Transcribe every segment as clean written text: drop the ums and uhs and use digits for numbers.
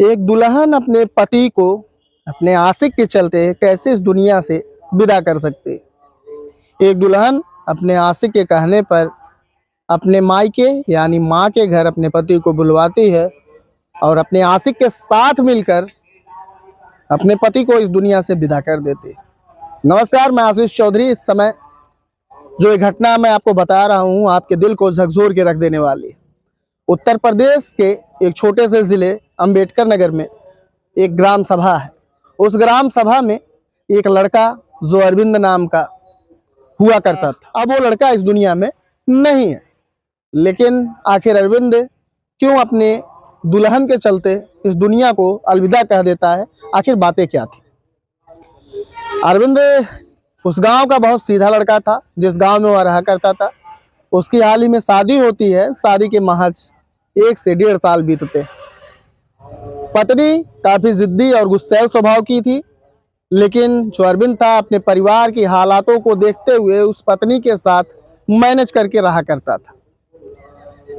एक दुल्हन अपने पति को अपने आशिक के चलते कैसे इस दुनिया से विदा कर सकती है। एक दुल्हन अपने आशिक के कहने पर अपने मायके यानी माँ के घर अपने पति को बुलवाती है और अपने आशिक के साथ मिलकर अपने पति को इस दुनिया से विदा कर देती है। नमस्कार, मैं आशीष चौधरी। इस समय जो ये घटना मैं आपको बता रहा हूँ आपके दिल को झकझोर के रख देने वाली है। उत्तर प्रदेश के एक छोटे से ज़िले अंबेडकर नगर में एक ग्राम सभा है। उस ग्राम सभा में एक लड़का जो अरविंद नाम का हुआ करता था, अब वो लड़का इस दुनिया में नहीं है। लेकिन आखिर अरविंद क्यों अपने दुल्हन के चलते इस दुनिया को अलविदा कह देता है, आखिर बातें क्या थी। अरविंद उस गांव का बहुत सीधा लड़का था जिस गांव में वह रहा करता था। उसकी हाल ही में शादी होती है। शादी के महज 1 से 1.5 साल बीतते। पत्नी काफ़ी ज़िद्दी और गुस्सैल स्वभाव की थी, लेकिन जो अरविंद था अपने परिवार की हालातों को देखते हुए उस पत्नी के साथ मैनेज करके रहा करता था।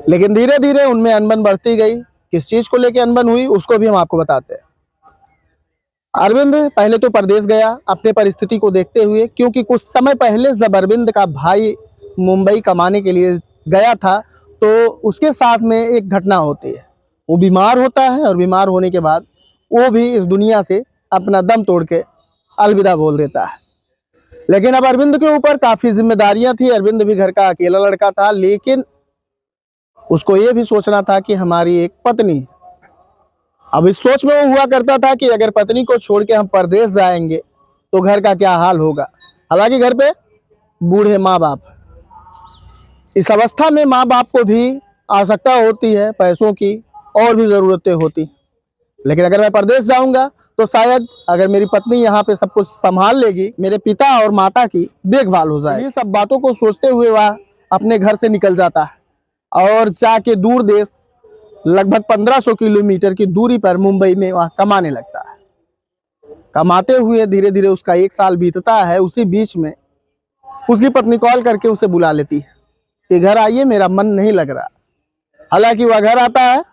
लेकिन धीरे धीरे उनमें अनबन बढ़ती गई। किस चीज़ को लेकर अनबन हुई उसको भी हम आपको बताते हैं। अरविंद पहले तो परदेश गया अपने परिस्थिति को देखते हुए, क्योंकि कुछ समय पहले जब अरविंद का भाई मुंबई कमाने के लिए गया था तो उसके साथ में एक घटना होती है। वो बीमार होता है और बीमार होने के बाद वो भी इस दुनिया से अपना दम तोड़ के अलविदा बोल देता है। लेकिन अब अरविंद के ऊपर काफ़ी जिम्मेदारियां थी। अरविंद भी घर का अकेला लड़का था, लेकिन उसको ये भी सोचना था कि हमारी एक पत्नी। अब इस सोच में वो हुआ करता था कि अगर पत्नी को छोड़ के हम परदेश जाएंगे तो घर का क्या हाल होगा। हालांकि घर पे बूढ़े माँ बाप, इस अवस्था में माँ बाप को भी आवश्यकता होती है पैसों की और भी ज़रूरतें होती। लेकिन अगर मैं परदेश जाऊंगा तो शायद अगर मेरी पत्नी यहाँ पे सब कुछ संभाल लेगी, मेरे पिता और माता की देखभाल हो जाए। ये सब बातों को सोचते हुए वह अपने घर से निकल जाता है और जाके दूर देश लगभग 1500 किलोमीटर की दूरी पर मुंबई में वह कमाने लगता है। कमाते हुए धीरे धीरे उसका 1 साल बीतता है। उसी बीच में उसकी पत्नी कॉल करके उसे बुला लेती है कि घर आइए, मेरा मन नहीं लग रहा। हालांकि वह घर आता है।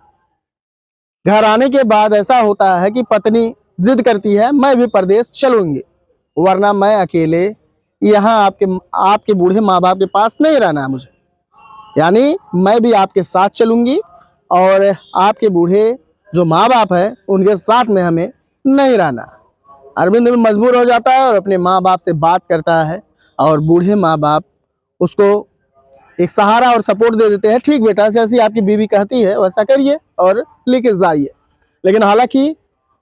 घर आने के बाद ऐसा होता है कि पत्नी जिद करती है, मैं भी परदेश चलूंगी, वरना मैं अकेले यहाँ आपके बूढ़े माँ बाप के पास नहीं रहना है मुझे। यानी मैं भी आपके साथ चलूंगी और आपके बूढ़े जो माँ बाप हैं उनके साथ में हमें नहीं रहना। अरविंद भी मजबूर हो जाता है और अपने माँ बाप से बात करता है और बूढ़े माँ बाप उसको एक सहारा और सपोर्ट दे देते हैं। ठीक बेटा, जैसी आपकी बीवी कहती है वैसा करिए और लेके जाइए। लेकिन हालांकि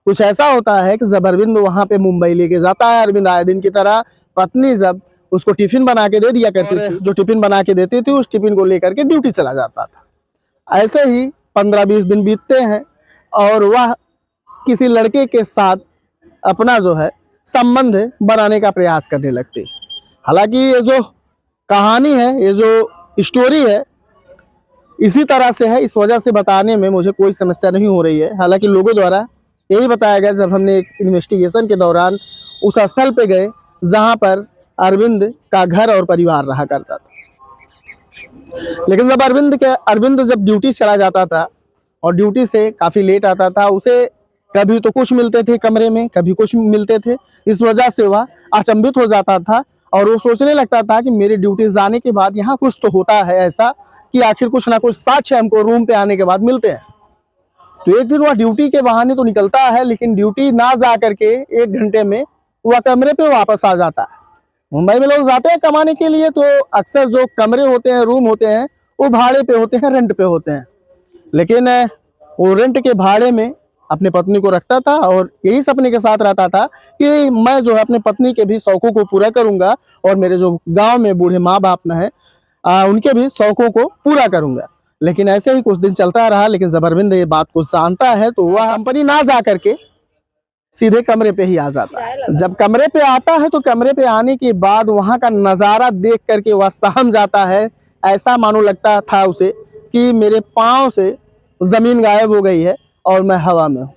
कुछ ऐसा होता है कि जब अरविंद वहाँ पे मुंबई लेके जाता है, अरविंद आए दिन की तरह पत्नी जब उसको टिफिन बना के दे दिया करती थी, जो टिफिन बना के देती थी उस टिफिन को लेकर के ड्यूटी चला जाता था। ऐसे ही 15-20 दिन बीतते हैं और वह किसी लड़के के साथ अपना जो है संबंध बनाने का प्रयास करने लगती। हालांकि ये जो कहानी है, ये जो स्टोरी है, इसी तरह से है, इस वजह से बताने में मुझे कोई समस्या नहीं हो रही है। हालांकि लोगों द्वारा यही बताया गया जब हमने एक इन्वेस्टिगेशन के दौरान उस स्थल पे गए जहां पर अरविंद का घर और परिवार रहा करता था। लेकिन जब अरविंद जब ड्यूटी चला जाता था और ड्यूटी से काफ़ी लेट आता था, उसे कभी तो कुछ मिलते थे कमरे में, कभी कुछ मिलते थे। इस वजह से वह अचंभित हो जाता था और वो सोचने लगता था कि मेरे ड्यूटी जाने के बाद यहाँ कुछ तो होता है ऐसा कि आखिर कुछ ना कुछ साक्ष्य हमको रूम पे आने के बाद मिलते हैं। तो एक दिन वह ड्यूटी के बहाने तो निकलता है, लेकिन ड्यूटी ना जा करके 1 घंटे में वह कमरे पे वापस आ जाता है। मुंबई में लोग जाते हैं कमाने के लिए तो अक्सर जो कमरे होते हैं, रूम होते हैं, वो भाड़े पे होते हैं, रेंट पे होते हैं। लेकिन वो रेंट के भाड़े में अपने पत्नी को रखता था और यही सपने के साथ रहता था कि मैं जो है अपने पत्नी के भी शौकों को पूरा करूंगा और मेरे जो गांव में बूढ़े माँ बाप में है उनके भी शौकों को पूरा करूंगा। लेकिन ऐसे ही कुछ दिन चलता रहा। लेकिन जब अरविंद ये बात को जानता है तो वह कंपनी ना जा करके सीधे कमरे पे ही आ जाता है। जब कमरे पे आता है तो कमरे पे आने के बाद वहाँ का नज़ारा देख करके वह सहम जाता है। ऐसा मानो लगता था उसे कि मेरे पाँव से ज़मीन गायब हो गई है और मैं हवा में हूँ।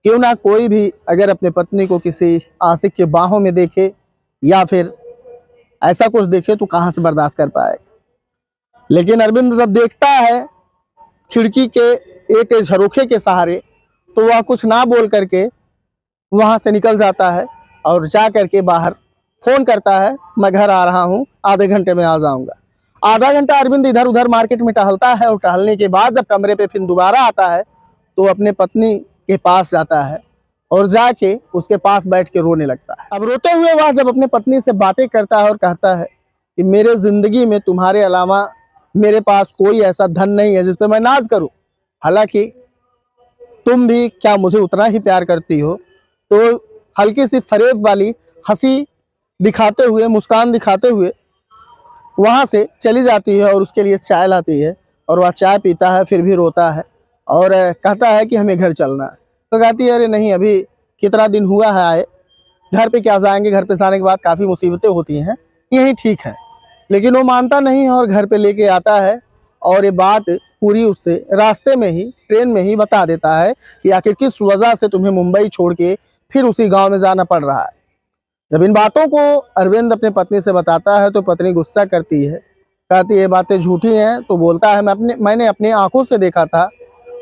क्यों ना कोई भी अगर अपने पत्नी को किसी आशिक के बाहों में देखे या फिर ऐसा कुछ देखे तो कहाँ से बर्दाश्त कर पाएगा। लेकिन अरविंद जब देखता है खिड़की के एक झरोखे के सहारे तो वह कुछ ना बोल करके वहाँ से निकल जाता है और जा करके बाहर फ़ोन करता है, मैं घर आ रहा हूँ, आधे घंटे में आ जाऊँगा। आधा घंटा अरविंद इधर उधर मार्केट में टहलता है और टहलने के बाद जब कमरे पे फिर दोबारा आता है तो अपने पत्नी के पास जाता है और जाके उसके पास बैठ के रोने लगता है। अब रोते हुए वह जब अपने पत्नी से बातें करता है और कहता है कि मेरे ज़िंदगी में तुम्हारे अलावा मेरे पास कोई ऐसा धन नहीं है जिस पे मैं नाज करूं, हालांकि तुम भी क्या मुझे उतना ही प्यार करती हो। तो हल्की सी फरेब वाली हंसी दिखाते हुए, मुस्कान दिखाते हुए वहाँ से चली जाती है और उसके लिए चाय लाती है और वह चाय पीता है, फिर भी रोता है और कहता है कि हमें घर चलना है। तो कहती है अरे नहीं, अभी कितना दिन हुआ है आए, घर पे क्या जाएंगे, घर पे जाने के बाद काफ़ी मुसीबतें होती हैं, यही ठीक है। लेकिन वो मानता नहीं है और घर पे लेके आता है और ये बात पूरी उससे रास्ते में ही, ट्रेन में ही बता देता है कि आखिर किस वजह से तुम्हें मुंबई छोड़ के फिर उसी गांव में जाना पड़ रहा है। जब इन बातों को अरविंद अपने पत्नी से बताता है तो पत्नी गुस्सा करती है, कहती है ये बातें झूठी हैं। तो बोलता है मैंने अपनी आंखों से देखा था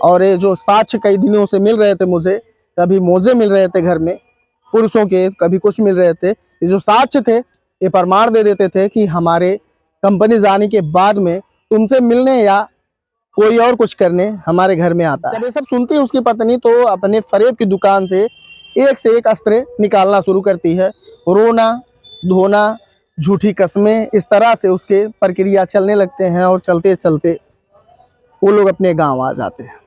और ये जो साक्ष्य कई दिनों से मिल रहे थे मुझे, कभी मोजे मिल रहे थे घर में पुरुषों के, कभी कुछ मिल रहे थे, ये जो साक्ष्य थे ये प्रमाण दे देते थे कि हमारे कंपनी जाने के बाद में तुमसे मिलने या कोई और कुछ करने हमारे घर में आता है। जब ये सब सुनती है उसकी पत्नी तो अपने फरेब की दुकान से एक से एक अस्त्र निकालना शुरू करती है। रोना, धोना, झूठी कस्में, इस तरह से उसके प्रक्रिया चलने लगते हैं और चलते चलते वो लोग अपने गांव आ जाते हैं।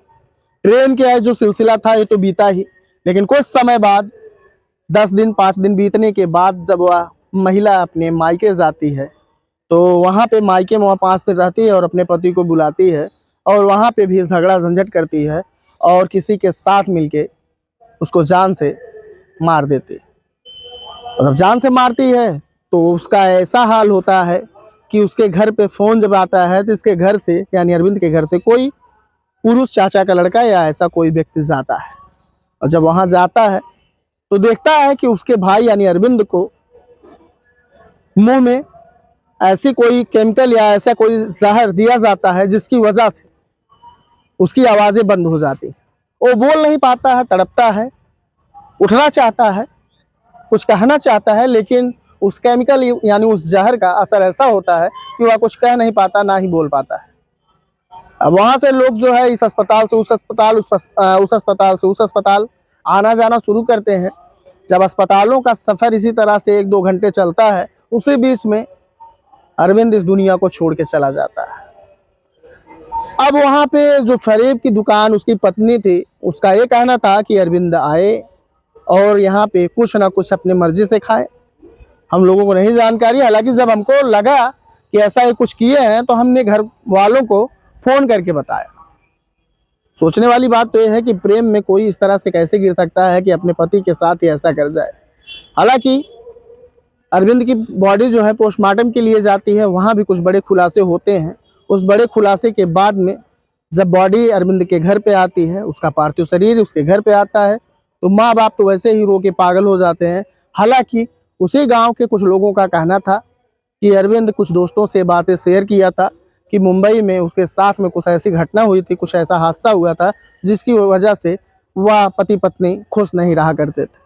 ट्रेन के जो सिलसिला था ये तो बीता ही, लेकिन कुछ समय बाद 10 दिन 5 दिन बीतने के बाद जब वह महिला अपने मायके जाती है तो वहाँ पे मायके में वह 5 दिन रहती है और अपने पति को बुलाती है और वहाँ पे भी झगड़ा झंझट करती है और किसी के साथ मिलके उसको जान से मार देती है। और जब जान से मारती है तो उसका ऐसा हाल होता है कि उसके घर पे फ़ोन जब आता है तो इसके घर से, यानी अरविंद के घर से, कोई पुरुष चाचा का लड़का या ऐसा कोई व्यक्ति जाता है। और जब वहाँ जाता है तो देखता है कि उसके भाई यानी अरविंद को मुंह में ऐसी कोई केमिकल या ऐसा कोई जहर दिया जाता है जिसकी वजह से उसकी आवाज़ें बंद हो जाती। वो बोल नहीं पाता है, तड़पता है, उठना चाहता है, कुछ कहना चाहता है, लेकिन उस केमिकल यानी उस जहर का असर ऐसा होता है कि वह कुछ कह नहीं पाता, ना ही बोल पाता है। अब वहाँ से लोग जो है इस अस्पताल से उस अस्पताल, उस अस्पताल से उस अस्पताल आना जाना शुरू करते हैं। जब अस्पतालों का सफ़र इसी तरह से 1-2 घंटे चलता है, उसी बीच में अरविंद इस दुनिया को छोड़ के चला जाता है। अब वहाँ पे जो फरेब की दुकान उसकी पत्नी थी, उसका ये कहना था कि अरविंद आए और यहाँ पे कुछ ना कुछ अपनी मर्जी से खाए। हम लोगों को नहीं जानकारी, हालांकि जब हमको लगा कि ऐसा ही कुछ किए हैं तो हमने घर वालों को फ़ोन करके बताया। सोचने वाली बात तो यह है कि प्रेम में कोई इस तरह से कैसे गिर सकता है कि अपने पति के साथ ही ऐसा कर जाए। हालांकि अरविंद की बॉडी जो है पोस्टमार्टम के लिए जाती है, वहाँ भी कुछ बड़े खुलासे होते हैं। उस बड़े खुलासे के बाद में जब बॉडी अरविंद के घर पे आती है, उसका पार्थिव शरीर उसके घर पे आता है, तो माँ बाप तो वैसे ही रो के पागल हो जाते हैं। हालांकि उसी गांव के कुछ लोगों का कहना था कि अरविंद कुछ दोस्तों से बातें शेयर किया था कि मुंबई में उसके साथ में कुछ ऐसी घटना हुई थी, कुछ ऐसा हादसा हुआ था जिसकी वजह से वह पति पत्नी खुश नहीं रहा करते थे।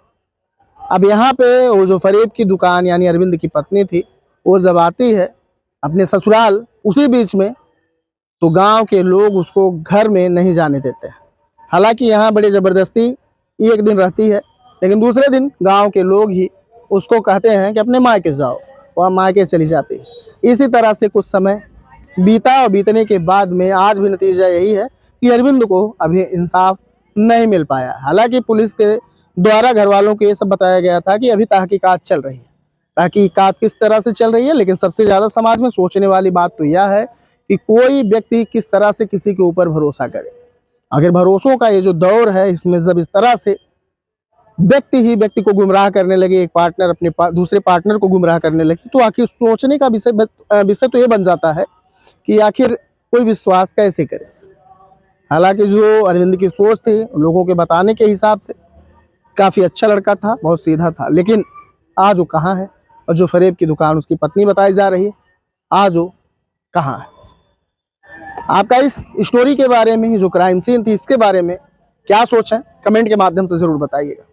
अब यहाँ पे वो जो फरेब की दुकान यानी अरविंद की पत्नी थी, वो जब आती है अपने ससुराल उसी बीच में, तो गांव के लोग उसको घर में नहीं जाने देते। हालांकि यहाँ बड़ी ज़बरदस्ती एक दिन रहती है, लेकिन दूसरे दिन गांव के लोग ही उसको कहते हैं कि अपने मायके जाओ, वह मायके चली जाती है। इसी तरह से कुछ समय बीता और बीतने के बाद में आज भी नतीजा यही है कि अरविंद को अभी इंसाफ नहीं मिल पाया। हालांकि पुलिस के द्वारा घर वालों को ये सब बताया गया था कि अभी तहकीकात चल रही है। तहकीकात किस तरह से चल रही है, लेकिन सबसे ज़्यादा समाज में सोचने वाली बात तो यह है कि कोई व्यक्ति किस तरह से किसी के ऊपर भरोसा करे। अगर भरोसों का ये जो दौर है, इसमें जब इस तरह से व्यक्ति ही व्यक्ति को गुमराह करने लगे, एक पार्टनर अपने दूसरे पार्टनर को गुमराह करने लगे, तो आखिर सोचने का विषय तो ये बन जाता है कि आखिर कोई विश्वास कैसे करे। हालांकि जो अरविंद की सोच थी, लोगों के बताने के हिसाब से काफ़ी अच्छा लड़का था, बहुत सीधा था, लेकिन आज वो कहाँ है। और जो फरेब की दुकान उसकी पत्नी बताई जा रही है, आज वो कहाँ है। आपका इस स्टोरी के बारे में, जो क्राइम सीन थी, इसके बारे में क्या सोच है कमेंट के माध्यम से ज़रूर बताइएगा।